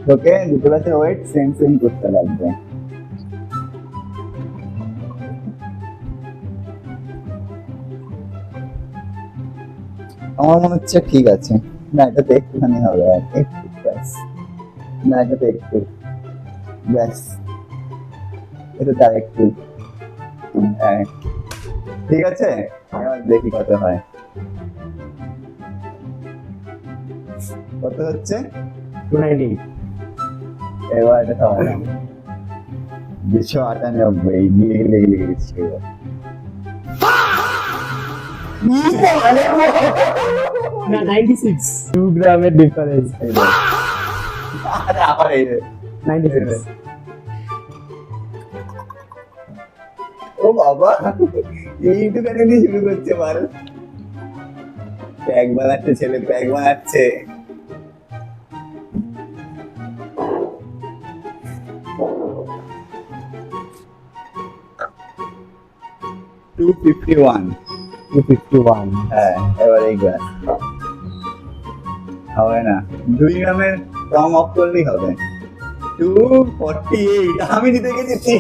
তোকে দুটো গাছে ওয়েট সেম সেম করতে লাগবে। আমার মনে হচ্ছে ঠিক আছে। না, এটা তো একটুখানি হবে, আর একটু ব্যাস। না, এটা তো একটু ব্যাস, এটা তার একটু। হ্যাঁ, ঠিক আছে, এবার দেখি কত হয়। কত হচ্ছে? 290। এবার এটা খাবো না। 298 লেগে গেছে। না, 96। 2 গ্রামের ডিফারেন্স। আরে আবার এই রে। 96। ও বাবা, এইটুখানি দিয়ে শুরু করছে মাল। প্যাক বানাচ্ছে ছেলে, প্যাক বানাচ্ছে। $251। 251। হ্যাঁ, এবার এই গ্লাস হবে না, 2 গ্রামের কম অফ করলেই হবে। 248, আমি দিতে গেছি